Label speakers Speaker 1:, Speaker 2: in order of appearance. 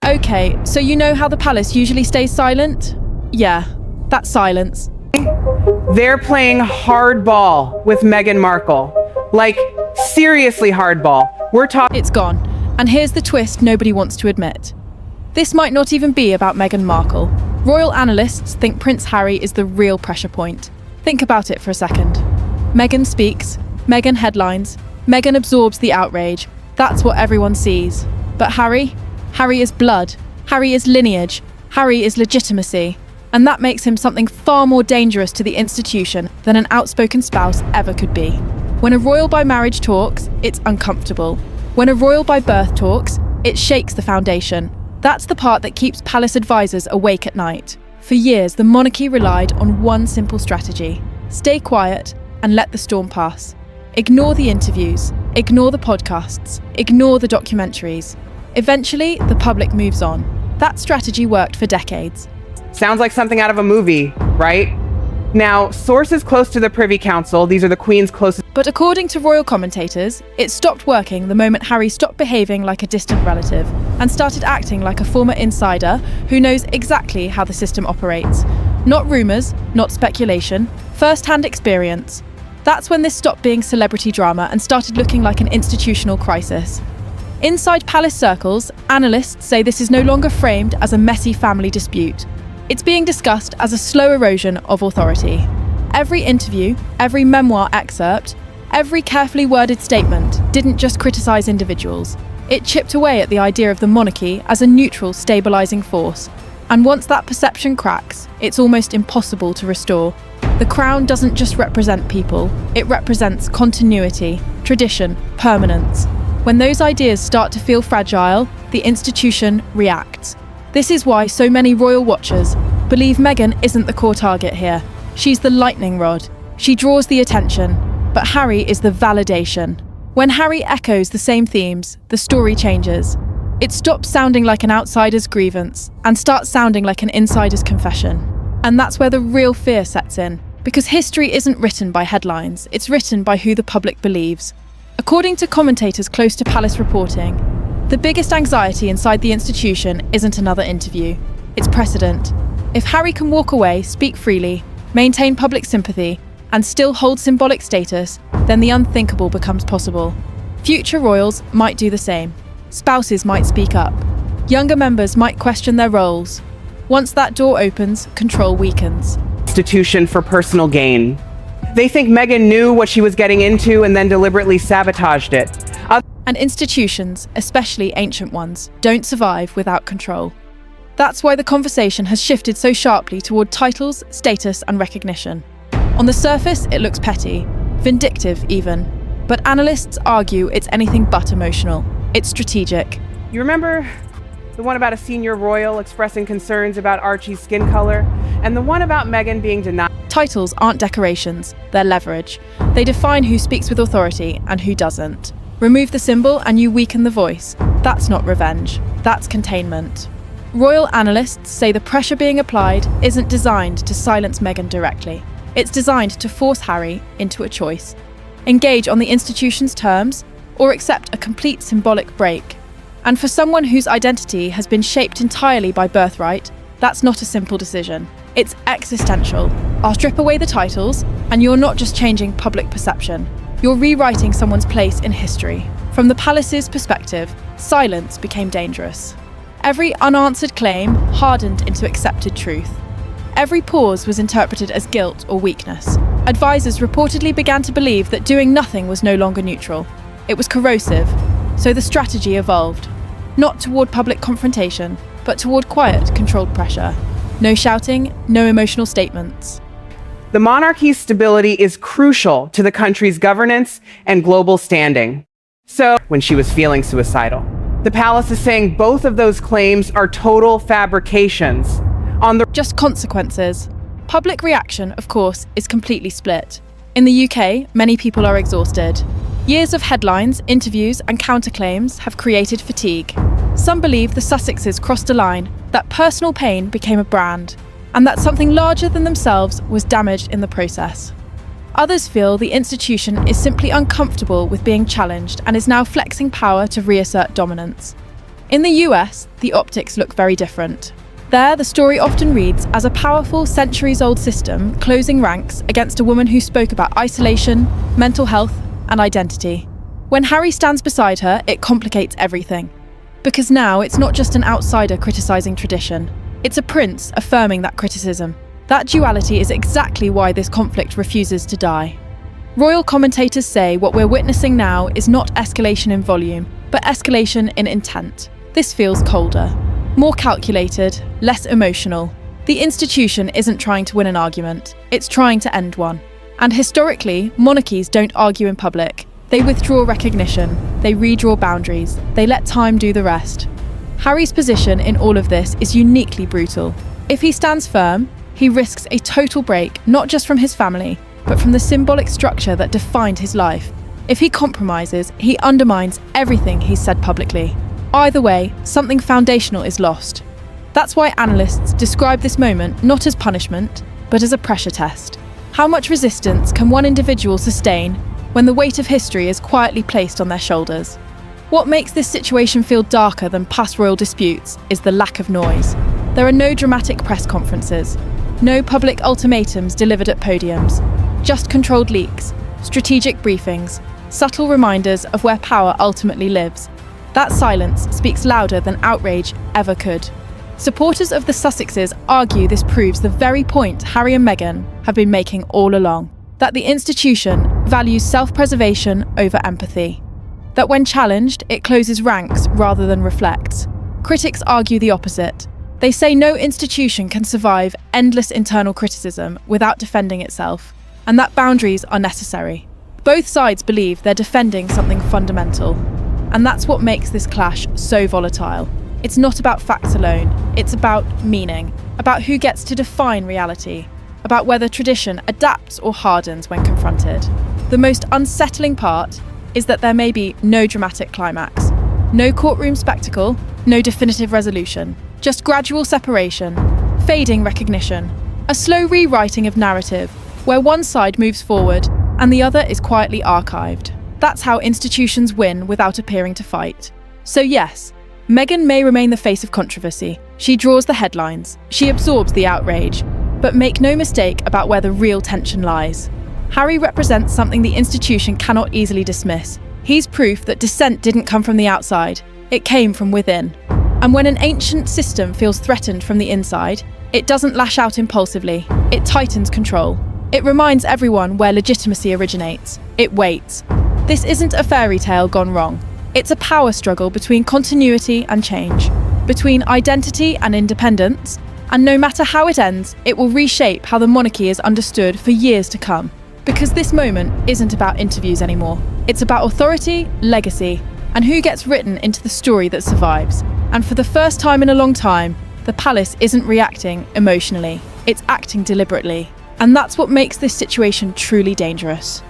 Speaker 1: Okay, so you know how the palace usually stays silent? Yeah, that's silence.
Speaker 2: They're playing hardball with Meghan Markle. Like, seriously hardball. We're talking...
Speaker 1: It's gone. And here's the twist nobody wants to admit. This might not even be about Meghan Markle. Royal analysts think Prince Harry is the real pressure point. Think about it for a second. Meghan speaks, Meghan headlines, Meghan absorbs the outrage. That's what everyone sees. But Harry? Harry is blood. Harry is lineage. Harry is legitimacy. And that makes him something far more dangerous to the institution than an outspoken spouse ever could be. When a royal by marriage talks, it's uncomfortable. When a royal by birth talks, it shakes the foundation. That's the part that keeps palace advisors awake at night. For years, the monarchy relied on one simple strategy: stay quiet and let the storm pass. Ignore the interviews, ignore the podcasts, ignore the documentaries. Eventually, the public moves on. That strategy worked for decades.
Speaker 2: Sounds like something out of a movie, right? Now, sources close to the Privy Council, these are the Queen's closest...
Speaker 1: But according to royal commentators, it stopped working the moment Harry stopped behaving like a distant relative and started acting like a former insider who knows exactly how the system operates. Not rumours, not speculation, first-hand experience. That's when this stopped being celebrity drama and started looking like an institutional crisis. Inside palace circles, analysts say this is no longer framed as a messy family dispute. It's being discussed as a slow erosion of authority. Every interview, every memoir excerpt, every carefully worded statement didn't just criticise individuals. It chipped away at the idea of the monarchy as a neutral, stabilising force. And once that perception cracks, it's almost impossible to restore. The crown doesn't just represent people, it represents continuity, tradition, permanence. When those ideas start to feel fragile, the institution reacts. This is why so many royal watchers believe Meghan isn't the core target here. She's the lightning rod. She draws the attention, but Harry is the validation. When Harry echoes the same themes, the story changes. It stops sounding like an outsider's grievance and starts sounding like an insider's confession. And that's where the real fear sets in, because history isn't written by headlines, it's written by who the public believes. According to commentators close to palace reporting, the biggest anxiety inside the institution isn't another interview, it's precedent. If Harry can walk away, speak freely, maintain public sympathy, and still hold symbolic status, then the unthinkable becomes possible. Future royals might do the same. Spouses might speak up. Younger members might question their roles. Once that door opens, control weakens.
Speaker 2: Institution for personal gain. They think Meghan knew what she was getting into and then deliberately sabotaged it.
Speaker 1: And institutions, especially ancient ones, don't survive without control. That's why the conversation has shifted so sharply toward titles, status, and recognition. On the surface, it looks petty, vindictive even. But analysts argue it's anything but emotional. It's strategic.
Speaker 2: You remember the one about a senior royal expressing concerns about Archie's skin color? And the one about Meghan being denied?
Speaker 1: Titles aren't decorations, they're leverage. They define who speaks with authority and who doesn't. Remove the symbol and you weaken the voice. That's not revenge, that's containment. Royal analysts say the pressure being applied isn't designed to silence Meghan directly. It's designed to force Harry into a choice. Engage on the institution's terms or accept a complete symbolic break. And for someone whose identity has been shaped entirely by birthright, that's not a simple decision. It's existential. I'll strip away the titles, and you're not just changing public perception. You're rewriting someone's place in history. From the palace's perspective, silence became dangerous. Every unanswered claim hardened into accepted truth. Every pause was interpreted as guilt or weakness. Advisors reportedly began to believe that doing nothing was no longer neutral. It was corrosive, so the strategy evolved. Not toward public confrontation, but toward quiet, controlled pressure. No shouting, no emotional statements.
Speaker 2: The monarchy's stability is crucial to the country's governance and global standing. So, when she was feeling suicidal, the palace is saying both of those claims are total fabrications.
Speaker 1: Just consequences. Public reaction, of course, is completely split. In the UK, many people are exhausted. Years of headlines, interviews, and counterclaims have created fatigue. Some believe the Sussexes crossed a line, that personal pain became a brand, and that something larger than themselves was damaged in the process. Others feel the institution is simply uncomfortable with being challenged and is now flexing power to reassert dominance. In the US, the optics look very different. There, the story often reads as a powerful, centuries-old system closing ranks against a woman who spoke about isolation, mental health, and identity. When Harry stands beside her, it complicates everything. Because now it's not just an outsider criticising tradition. It's a prince affirming that criticism. That duality is exactly why this conflict refuses to die. Royal commentators say what we're witnessing now is not escalation in volume, but escalation in intent. This feels colder, more calculated, less emotional. The institution isn't trying to win an argument, it's trying to end one. And historically, monarchies don't argue in public. They withdraw recognition, they redraw boundaries, they let time do the rest. Harry's position in all of this is uniquely brutal. If he stands firm, he risks a total break, not just from his family, but from the symbolic structure that defined his life. If he compromises, he undermines everything he's said publicly. Either way, something foundational is lost. That's why analysts describe this moment not as punishment, but as a pressure test. How much resistance can one individual sustain when the weight of history is quietly placed on their shoulders? What makes this situation feel darker than past royal disputes is the lack of noise. There are no dramatic press conferences, no public ultimatums delivered at podiums, just controlled leaks, strategic briefings, subtle reminders of where power ultimately lives. That silence speaks louder than outrage ever could. Supporters of the Sussexes argue this proves the very point Harry and Meghan have been making all along, that the institution values self-preservation over empathy, that when challenged, it closes ranks rather than reflects. Critics argue the opposite. They say no institution can survive endless internal criticism without defending itself, and that boundaries are necessary. Both sides believe they're defending something fundamental, and that's what makes this clash so volatile. It's not about facts alone, it's about meaning, about who gets to define reality, about whether tradition adapts or hardens when confronted. The most unsettling part is that there may be no dramatic climax, no courtroom spectacle, no definitive resolution, just gradual separation, fading recognition, a slow rewriting of narrative where one side moves forward and the other is quietly archived. That's how institutions win without appearing to fight. So yes, Meghan may remain the face of controversy. She draws the headlines, she absorbs the outrage, but make no mistake about where the real tension lies. Harry represents something the institution cannot easily dismiss. He's proof that dissent didn't come from the outside, it came from within. And when an ancient system feels threatened from the inside, it doesn't lash out impulsively, it tightens control. It reminds everyone where legitimacy originates. It waits. This isn't a fairy tale gone wrong. It's a power struggle between continuity and change, between identity and independence, and no matter how it ends, it will reshape how the monarchy is understood for years to come. Because this moment isn't about interviews anymore. It's about authority, legacy, and who gets written into the story that survives. And for the first time in a long time, the palace isn't reacting emotionally, it's acting deliberately. And that's what makes this situation truly dangerous.